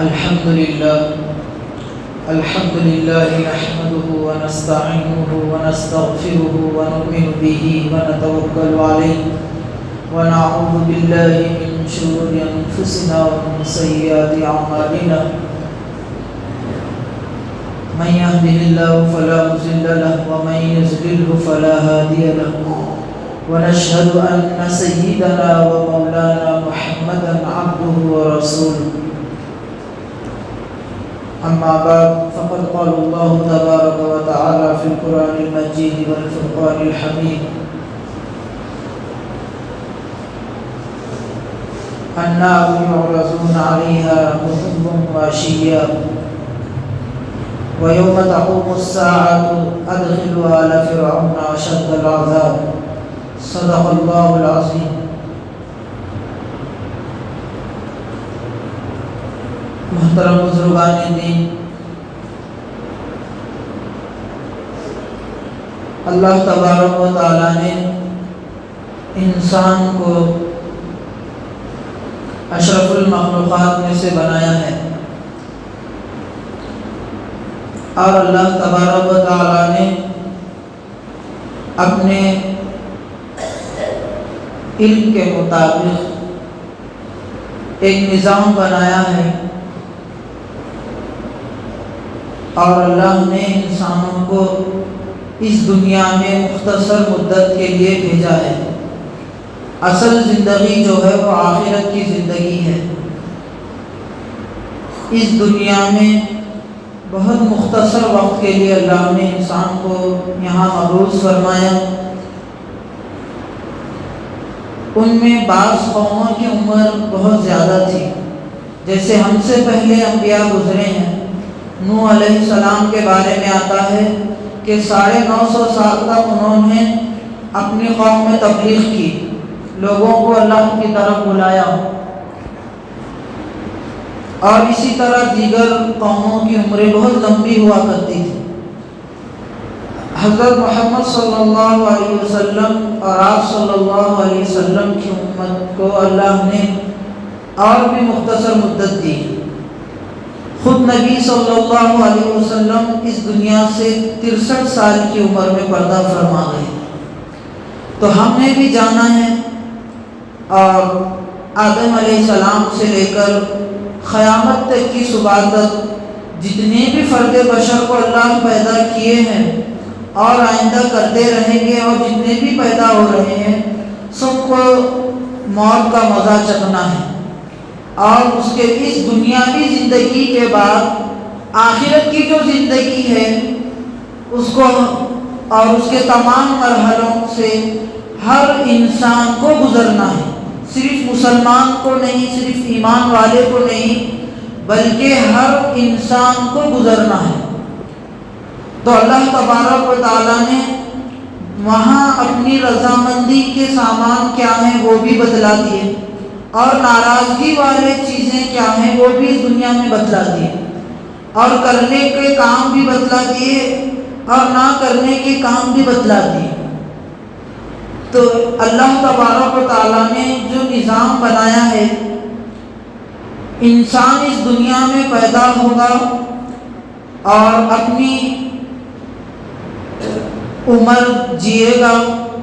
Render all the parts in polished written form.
الحمد لله نحمده ونستعينه ونستغفره ونؤمن به ونتوكل عليه ونعوذ بالله من شرور أنفسنا ومن سيئات أعمالنا من يهده الله فلا مضل له ومن يضلل فلا هادي له ونشهد أن سيدنا ومولانا محمدا عبده ورسوله أما بعد فقد قال الله تبارك وتعالى في القرآن المجيد والفرقان الحميد النار يعرضون عليها غدوا وعشيا ويوم تقوم الساعة أدخلوا آل فرعون أشد العذاب صدق الله العظيم۔ محترم بزرگان دین، اللہ تبارک و تعالیٰ نے انسان کو اشرف المخلوقات میں سے بنایا ہے، اور اللہ تبارک و تعالیٰ نے اپنے علم کے مطابق ایک نظام بنایا ہے، اور اللہ نے انسانوں کو اس دنیا میں مختصر مدت کے لیے بھیجا ہے۔ اصل زندگی جو ہے وہ آخرت کی زندگی ہے۔ اس دنیا میں بہت مختصر وقت کے لیے اللہ نے انسان کو یہاں مبعوث فرمایا۔ ان میں بعض قوموں کی عمر بہت زیادہ تھی، جیسے ہم سے پہلے انبیاء گزرے ہیں۔ نوح علیہ السلام کے بارے میں آتا ہے کہ 950 سال تک انہوں نے اپنی قوم میں تبلیغ کی، لوگوں کو اللہ کی طرف بلایا، اور اسی طرح دیگر قوموں کی عمریں بہت لمبی ہوا کرتی تھی۔ حضرت محمد صلی اللہ علیہ وسلم اور آپ صلی اللہ علیہ وسلم کی امت کو اللہ نے اور بھی مختصر مدت دی۔ خود نبی صلی اللہ علیہ وسلم اس دنیا سے 63 سال کی عمر میں پردہ فرما گئے۔ تو ہم نے بھی جانا ہے، اور آدم علیہ السلام سے لے کر قیامت تک کی صبح تک جتنے بھی فرد بشر کو اللہ پیدا کیے ہیں اور آئندہ کرتے رہیں گے، اور جتنے بھی پیدا ہو رہے ہیں، سب کو موت کا مزہ چکھنا ہے، اور اس کے اس دنیاوی زندگی کے بعد آخرت کی جو زندگی ہے اس کو اور اس کے تمام مرحلوں سے ہر انسان کو گزرنا ہے۔ صرف مسلمان کو نہیں، صرف ایمان والے کو نہیں، بلکہ ہر انسان کو گزرنا ہے۔ تو اللہ تبارک و تعالیٰ نے وہاں اپنی رضامندی کے سامان کیا ہیں وہ بھی بتلا دیے، اور ناراضگی والے چیزیں کیا ہیں وہ بھی اس دنیا میں بتلا دیے، اور کرنے کے کام بھی بتلا دیے اور نہ کرنے کے کام بھی بتلا دیے۔ تو اللہ تبارک و تعالیٰ نے جو نظام بنایا ہے، انسان اس دنیا میں پیدا ہوگا اور اپنی عمر جیے گا،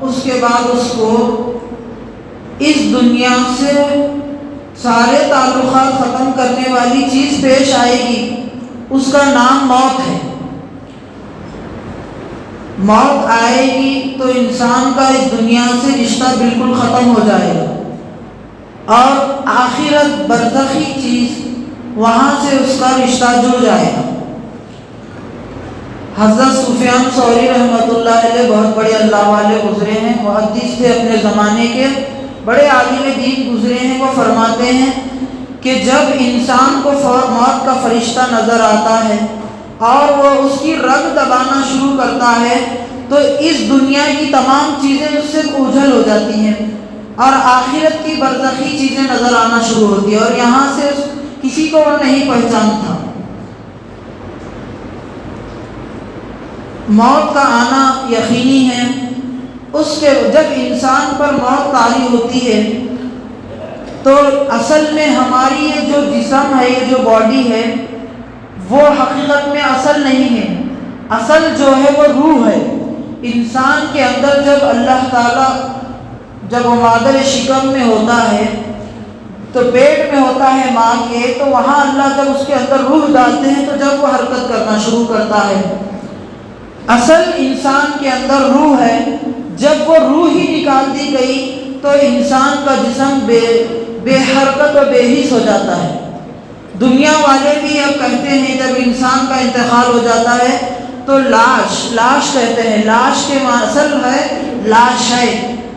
اس کے بعد اس کو اس دنیا سے سارے تعلقات ختم کرنے والی چیز پیش آئے گی، اس کا نام موت ہے۔ موت آئے گی تو انسان کا اس دنیا سے رشتہ بالکل ختم ہو جائے گا، اور آخرت برزخی چیز وہاں سے اس کا رشتہ جڑ جائے گا۔ حضرت سفیان ثوری رحمۃ اللہ علیہ بہت بڑے اللہ والے گزرے ہیں، محدث تھے، اپنے زمانے کے بڑے عالم دین گزرے ہیں۔ وہ فرماتے ہیں کہ جب انسان کو موت کا فرشتہ نظر آتا ہے اور وہ اس کی رگ دبانا شروع کرتا ہے، تو اس دنیا کی تمام چیزیں اس سے اوجھل ہو جاتی ہیں، اور آخرت کی برزخی چیزیں نظر آنا شروع ہوتی ہیں، اور یہاں سے کسی کو وہ نہیں پہچانتا۔ موت کا آنا یقینی ہے۔ اس کے جب انسان پر موت طاری ہوتی ہے تو اصل میں ہماری یہ جو جسم ہے، یہ جو باڈی ہے، وہ حقیقت میں اصل نہیں ہے. اصل جو ہے وہ روح ہے. انسان کے اندر جب اللہ تعالیٰ جب وہ مادر شکم میں ہوتا ہے تو پیٹ میں ہوتا ہے ماں کے، تو وہاں اللہ جب اس کے اندر روح ڈالتے ہیں تو جب وہ حرکت کرنا شروع کرتا ہے. اصل انسان کے اندر روح ہے. جب وہ روح ہی نکال دی گئی تو انسان کا جسم بے حرکت و بے حس ہو جاتا ہے. دنیا والے بھی اب کہتے ہیں جب انسان کا انتقال ہو جاتا ہے تو لاش کہتے ہیں. لاش کے اصل ہے لاش ہے،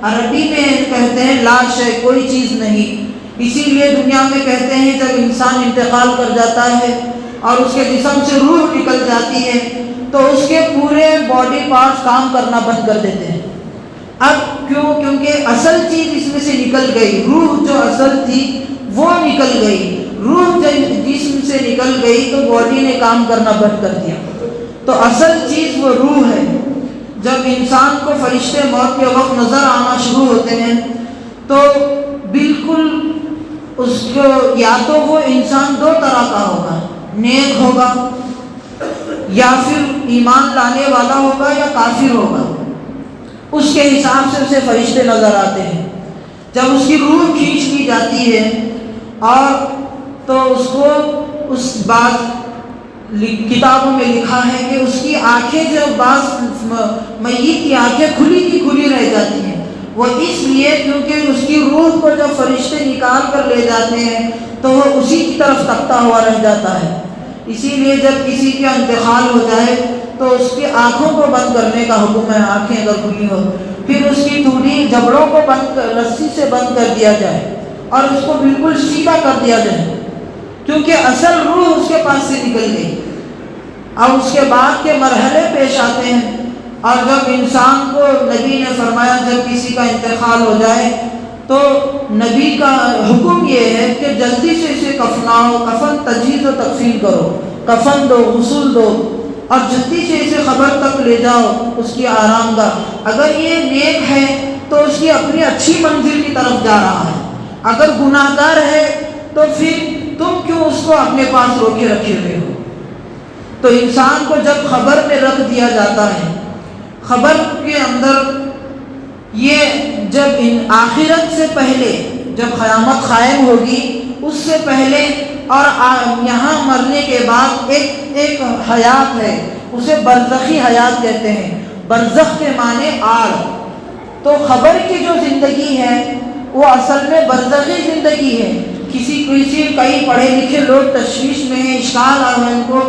عربی میں کہتے ہیں لاش ہے، کوئی چیز نہیں. اسی لیے دنیا میں کہتے ہیں جب انسان انتقال کر جاتا ہے اور اس کے جسم سے روح نکل جاتی ہے تو اس کے پورے باڈی پارٹس کام کرنا بند کر دیتے ہیں. اب کیونکہ اصل چیز اس میں سے نکل گئی. روح جو اصل تھی وہ نکل گئی. روح جب جسم سے نکل گئی تو باڈی نے کام کرنا بند کر دیا. تو اصل چیز وہ روح ہے. جب انسان کو فرشتے موت کے وقت نظر آنا شروع ہوتے ہیں تو بالکل اس کو یا تو وہ انسان دو طرح کا ہوگا، نیک ہوگا یا پھر ایمان لانے والا ہوگا یا کافر ہوگا. اس کے حساب سے اسے فرشتے نظر آتے ہیں. جب اس کی روح کھینچ لی جاتی ہے اور تو اس کو اس بعض کتابوں میں لکھا ہے کہ اس کی آنکھیں جو بعض میت کی آنکھیں کھلی کی کھلی رہ جاتی ہیں. وہ اس لیے کیونکہ اس کی روح کو جب فرشتے نکال کر لے جاتے ہیں تو وہ اسی کی طرف تکتا ہوا رہ جاتا ہے. اسی لیے جب کسی کا انتقال ہو جائے تو اس کی آنکھوں کو بند کرنے کا حکم ہے. آنکھیں اگر کھلی ہو پھر اس کی تھوڑی جبڑوں کو رسی سے بند کر دیا جائے اور اس کو بالکل سیدھا کر دیا جائے کیونکہ اصل روح اس کے پاس سے نکل گئی. اور اس کے بعد کے مرحلے پیش آتے ہیں. اور جب انسان کو نبی نے فرمایا جب کسی کا انتقال ہو جائے تو نبی کا حکم یہ ہے کہ جلدی سے اسے کفناؤ، کفن تجہیز و تکفین کرو، کفن دو، غسل دو اور جلدی سے اسے قبر تک لے جاؤ اس کی آرام گاہ. اگر یہ نیک ہے تو اس کی اپنی اچھی منزل کی طرف جا رہا ہے. اگر گناہ گار ہے تو پھر تم کیوں اس کو اپنے پاس روکے رکھے ہوئے ہو. تو انسان کو جب قبر میں رکھ دیا جاتا ہے، قبر کے اندر یہ جب آخرت سے پہلے جب قیامت قائم ہوگی اس سے پہلے اور یہاں مرنے کے بعد ایک حیات ہے، اسے برزخی حیات کہتے ہیں. برزخ کے معنی آڑ. تو قبر کی جو زندگی ہے وہ اصل میں برزخی زندگی ہے. کئی پڑھے لکھے لوگ تشویش میں ہیں، اشکال آ رہا ہے ان کو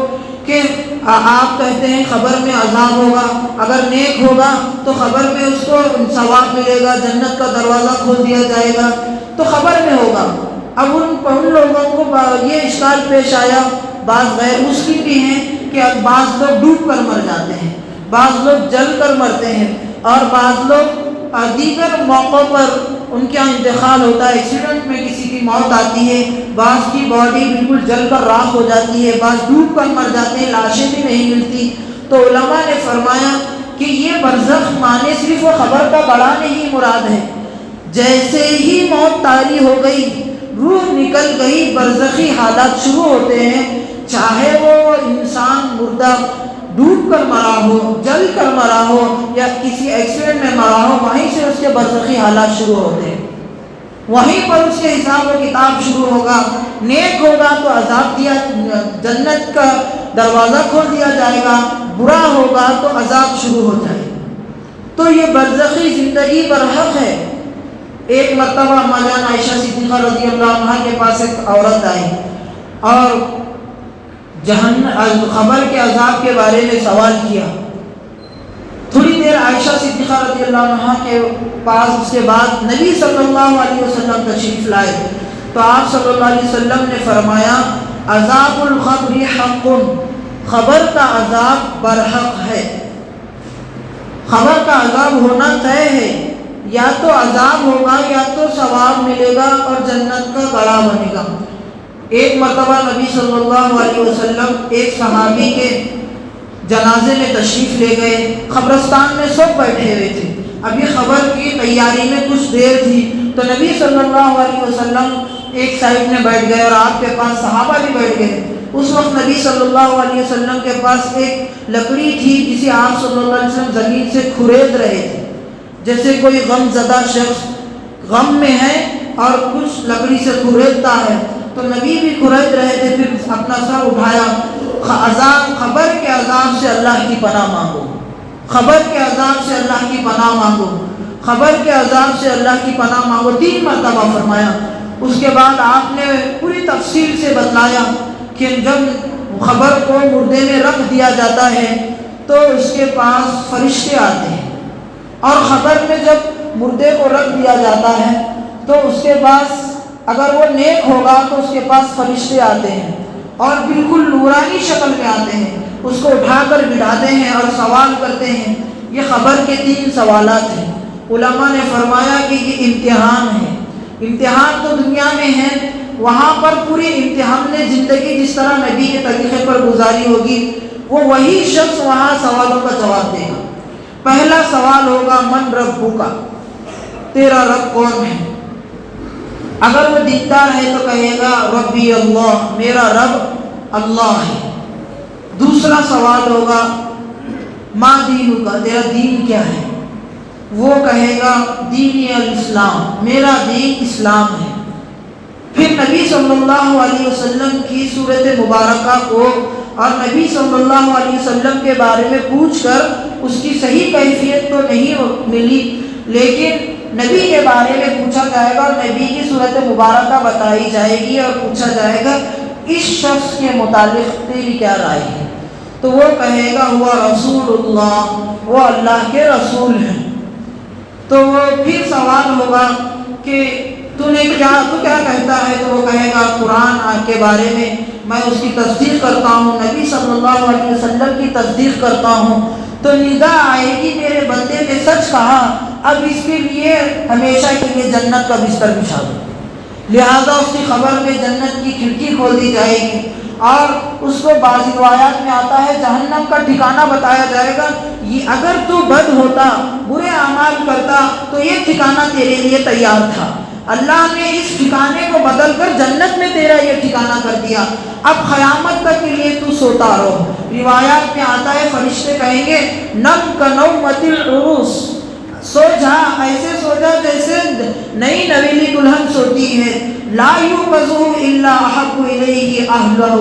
کہ آپ کہتے ہیں قبر میں عذاب ہوگا، اگر نیک ہوگا تو قبر میں اس کو ثواب ملے گا، جنت کا دروازہ کھول دیا جائے گا تو قبر میں ہوگا. اب ان لوگوں کو یہ اشکال پیش آیا. بعض غیر مسلم بھی ہیں کہ بعض لوگ ڈوب کر مر جاتے ہیں، بعض لوگ جل کر مرتے ہیں اور بعض لوگ دیگر موقعوں پر ان کا انتقال ہوتا ہے، ایکسیڈنٹ میں کسی کی موت آتی ہے، بعض کی باڈی بالکل جل کر راکھ ہو جاتی ہے، بعض ڈوب کر مر جاتے ہیں، لاشیں بھی نہیں ملتی. تو علماء نے فرمایا کہ یہ برزخ معنی صرف وہ قبر کا بڑا نہیں مراد ہے. جیسے ہی موت طاری ہو گئی، روح نکل گئی، برزخی حالات شروع ہوتے ہیں. چاہے وہ انسان مردہ ڈوب کر مرا ہو، جل کر مرا ہو یا کسی ایکسیڈنٹ میں مرا ہو، وہیں سے اس کے برزخی حالات شروع ہوتے ہیں. وہیں پر اس کے حساب و کتاب شروع ہوگا. نیک ہوگا تو عذاب دیا، جنت کا دروازہ کھول دیا جائے گا، برا ہوگا تو عذاب شروع ہو جائے. تو یہ برزخی زندگی برحق ہے. ایک مرتبہ اما جان عائشہ صدیقہ رضی اللہ عنہا کے پاس ایک عورت آئی اور قبر کے عذاب کے بارے میں سوال کیا. تھوڑی دیر عائشہ صدیقہ رضی اللہ عنہا کے پاس اس کے بعد نبی صلی اللہ علیہ وسلم تشریف لائے تو آپ صلی اللہ علیہ وسلم نے فرمایا عذاب القبر حق، قبر کا عذاب برحق ہے. قبر کا عذاب ہونا طے ہے. یا تو عذاب ہوگا یا تو ثواب ملے گا اور جنت کا گڑھا بنے گا. ایک مرتبہ نبی صلی اللہ علیہ وسلم ایک صحابی کے جنازے میں تشریف لے گئے. قبرستان میں سب بیٹھے ہوئے تھے. ابھی خبر کی تیاری میں کچھ دیر تھی تو نبی صلی اللہ علیہ وسلم ایک سائڈ میں بیٹھ گئے اور آپ کے پاس صحابہ بھی بیٹھ گئے۔ اس وقت نبی صلی اللہ علیہ وسلم کے پاس ایک لکڑی تھی جسے آپ صلی اللہ علیہ وسلم زمین سے کھرید رہے تھے، جیسے کوئی غم زدہ شخص غم میں ہے اور کچھ لکڑی سے کھریدتا ہے، تو نبی بھی کھرید رہے تھے۔ پھر اپنا سر اٹھایا، خبر کے عذاب سے اللہ کی پناہ مانگو، خبر کے عذاب سے اللہ کی پناہ مانگو، خبر کے عذاب سے اللہ کی پناہ مانگو، 3 مرتبہ فرمایا۔ اس کے بعد آپ نے پوری تفصیل سے بتلایا کہ جب خبر کو مردے میں رکھ دیا جاتا ہے تو اس کے پاس فرشتے آتے ہیں، اور خبر میں جب مردے کو رکھ دیا جاتا ہے تو اس کے پاس اگر وہ نیک ہوگا تو اس کے پاس فرشتے آتے ہیں اور بالکل نورانی شکل میں آتے ہیں، اس کو اٹھا کر بٹھاتے ہیں اور سوال کرتے ہیں۔ یہ خبر کے 3 سوالات ہیں۔ علماء نے فرمایا کہ یہ امتحان ہے، امتحان تو دنیا میں ہے، وہاں پر پوری امتحان نے زندگی جس طرح نبی کے طریقے پر گزاری ہوگی وہی شخص وہاں سوالوں کا جواب دے گا۔ پہلا سوال ہوگا من ربک، تیرا رب کون ہے؟ اگر وہ دیندار ہے تو کہے گا ربی اللہ، میرا رب اللہ ہے۔ دوسرا سوال ہوگا ما دینک، تیرا دین کیا ہے؟ وہ کہے گا دینی الاسلام، میرا دین اسلام ہے۔ پھر نبی صلی اللہ علیہ وسلم کی صورت مبارکہ کو اور نبی صلی اللہ علیہ وسلم کے بارے میں پوچھ کر اس کی صحیح کیفیت تو نہیں ملی، لیکن نبی کے بارے میں پوچھا جائے گا اور نبی کی صورت مبارکہ بتائی جائے گی اور پوچھا جائے گا اس شخص کے متعلق تیری کیا رائے ہے؟ تو وہ کہے گا ہوا رسول اللہ، وہ اللہ کے رسول ہیں۔ تو وہ پھر سوال ہوگا کہ تو کیا کہتا ہے؟ تو وہ کہے گا قرآن کے بارے میں اس کی تصدیق کرتا ہوں، نبی صلی اللہ علیہ وسلم کی تصدیق کرتا ہوں۔ تو ندا آئے گی میرے بندے نے سچ کہا، اب اس کے لیے ہمیشہ کے لیے جنت کا بستر بچھا دو۔ لہذا اس کی خبر میں جنت کی کھڑکی کھول دی جائے گی اور اس کو بعض روایات میں آتا ہے جہنم کا ٹھکانہ بتایا جائے گا، یہ اگر تو بد ہوتا، برے اعمال کرتا تو یہ ٹھکانہ تیرے لیے تیار تھا، اللہ نے اس ٹھکانے کو بدل کر جنت میں تیرا یہ ٹھکانہ کر دیا، اب قیامت تک کے لیے تو سوتا رہو۔ روایات میں آتا ہے فرشتے کہیں گے نم کنومۃ العروس، سو جا، ایسے سو جا جیسے نئی نویلی دلہن سوتی ہے، لا یوقظہ الا احب الیہ اہلہ،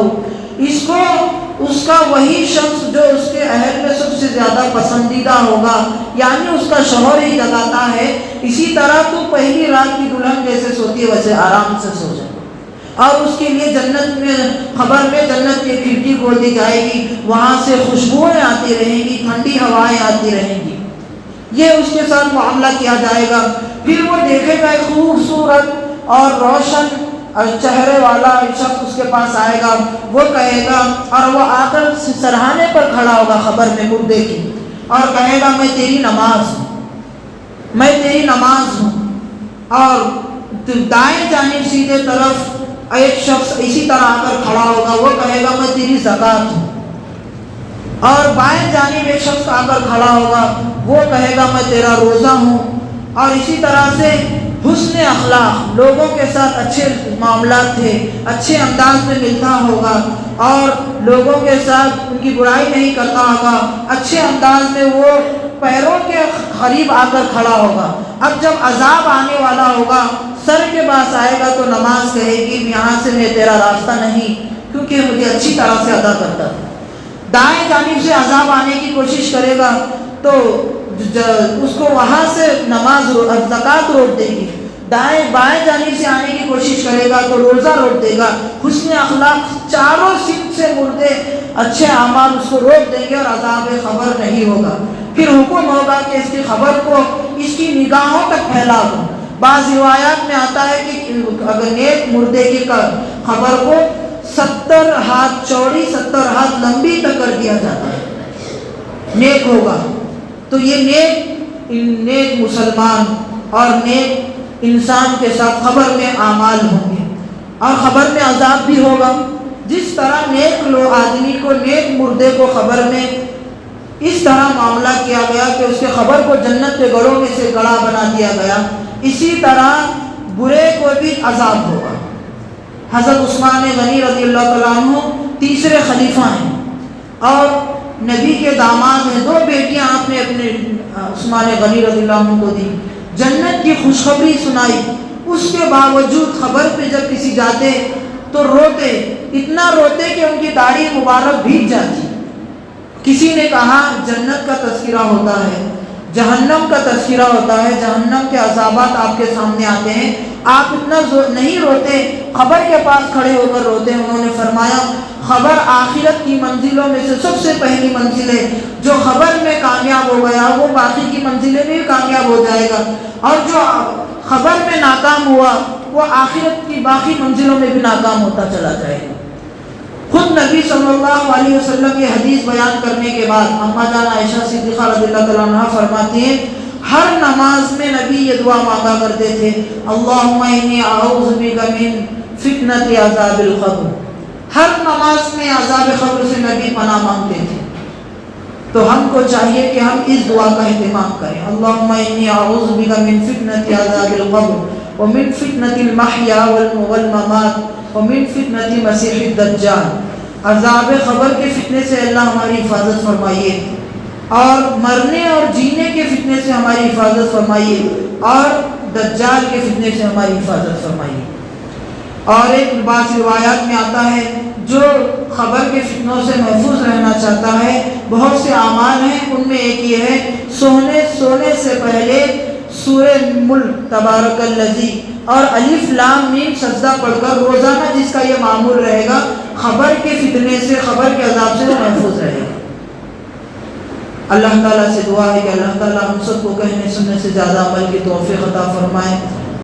اس کا وہی شخص جو اس کے اہل میں سب سے زیادہ پسندیدہ ہوگا، یعنی اس کا شوہر ہی جگاتا ہے، اسی طرح تو پہلی رات کی دلہن جیسے سوتی ہے ویسے آرام سے سو جائے، اور اس کے لیے جنت میں خبر میں جنت کی کھڑکی کھول دی جائے گی، وہاں سے خوشبوئیں آتی رہیں گی، ٹھنڈی ہوائیں آتی رہیں گی، یہ اس کے ساتھ معاملہ کیا جائے گا۔ پھر وہ دیکھے گا ایک خوبصورت اور روشن چہرے والا شخص اس کے پاس آئے گا، وہ کہے گا اور وہ آ کر سرہانے پر کھڑا ہوگا خبر میں مردے کی اور کہے گا میں تیری نماز ہوں، میں تیری نماز ہوں، اور دائیں جانب سیدھے طرف ایک شخص اسی طرح آ کر کھڑا ہوگا، وہ کہے گا میں تیری زکوٰۃ ہوں، اور بائیں جانب ایک شخص آ کر کھڑا ہوگا، وہ کہے گا میں تیرا روزہ ہوں، اور اسی طرح سے حسن اخلاق، لوگوں کے ساتھ اچھے معاملات تھے، اچھے انداز میں ملتا ہوگا اور لوگوں کے ساتھ ان کی برائی نہیں کرتا ہوگا، اچھے انداز میں وہ پیروں کے قریب آ کر کھڑا ہوگا۔ اب جب عذاب آنے والا ہوگا، سر کے پاس آئے گا تو نماز کہے گی یہاں سے میں تیرا راستہ نہیں، کیونکہ مجھے اچھی طرح سے ادا کرتا تھا۔ دائیں جانب سے عذاب آنے کی کوشش کرے گا تو اس کو وہاں سے نماز زکوٰۃ روک دے گی، بائیں جانب سے آنے کی کوشش کرے گا تو روزہ روک دے گا، حسن اخلاق چاروں سمت سے مردے اچھے اعمال اس کو روک دیں گے اور عذاب خبر نہیں ہوگا۔ پھر حکم ہوگا کہ اس کی خبر کو اس کی نگاہوں تک پھیلا دو۔ بعض روایات میں آتا ہے کہ اگر نیک مردے کی خبر کو 70 ہاتھ چوڑی 70 ہاتھ لمبی تک کر دیا جاتا ہے، نیک ہوگا تو یہ نیک مسلمان اور نیک انسان کے ساتھ خبر میں اعمال ہوں گے، اور خبر میں عذاب بھی ہوگا۔ جس طرح نیک آدمی کو، نیک مردے کو خبر میں اس طرح معاملہ کیا گیا کہ اس کے خبر کو جنت کے گڑھوں میں سے گڑھا بنا دیا گیا، اسی طرح برے کو بھی عذاب ہوگا۔ حضرت عثمان غنی رضی اللہ تعالیٰ عنہ تیسرے خلیفہ ہیں اور نبی کے داماد ہیں. 2 بیٹیاں آپ نے اپنے عثمان غنی رضی اللہ عنہ کو دی, جنت کی خوشخبری سنائی. اس کے باوجود خبر پہ جب کسی جاتے تو روتے, اتنا روتے کہ ان کی داڑھی مبارک بھیگ جاتی. کسی نے کہا جنت کا تذکرہ ہوتا ہے, جہنم کا تذکرہ ہوتا ہے, جہنم کے عذابات آپ کے سامنے آتے ہیں, آپ اتنا نہیں روتے, خبر کے پاس کھڑے ہو کر روتے. انہوں نے فرمایا خبر آخرت کی منزلوں میں سے سب سے پہلی منزل ہے, جو خبر میں کامیاب ہو گیا وہ باقی کی منزلیں میں بھی کامیاب ہو جائے گا, اور جو خبر میں ناکام ہوا وہ آخرت کی باقی منزلوں میں بھی ناکام ہوتا چلا جائے گا. خود نبی صلی اللہ علیہ وسلم یہ حدیث بیان کرنے کے بعد اما جان عائشہ صدیقہ رضی اللہ تعالیٰ عنہا فرماتی ہیں ہر نماز میں نبی یہ دعا مانگا کرتے تھے, اللہم انی اعوذ بک من فتنۃ عذاب القبر. ہر نماز میں عذاب قبر سے نبی پناہ مانگتے تھے. تو ہم کو چاہیے کہ ہم اس دعا کا اہتمام کریں, اللہم انی اعوذ بک من فتنۃ عذاب القبر ومن فتنۃ المحیا والممات ومن فتنۃ مسیح الدجال. عذاب قبر کے فتنے سے اللہ ہماری حفاظت فرمائیے, اور مرنے اور جینے کے فتنے سے ہماری حفاظت فرمائیے, اور دجال کے فتنے سے ہماری حفاظت فرمائیے. اور ایک بعض روایات میں آتا ہے جو خبر کے فتنوں سے محفوظ رہنا چاہتا ہے, بہت سے اعمال ہیں, ان میں ایک یہ ہے سونے سے پہلے سورہ ملک تبارک الذی اور الف لام میم سجدہ پڑھ کر روزانہ جس کا یہ معمول رہے گا, خبر کے فتنے سے, خبر کے عذاب سے وہ محفوظ رہے گا. اللہ تعالیٰ سے دعا ہے کہ اللہ تعالیٰ ہم سب کو کہنے سننے سے زیادہ عمل کی توفیق عطا فرمائے.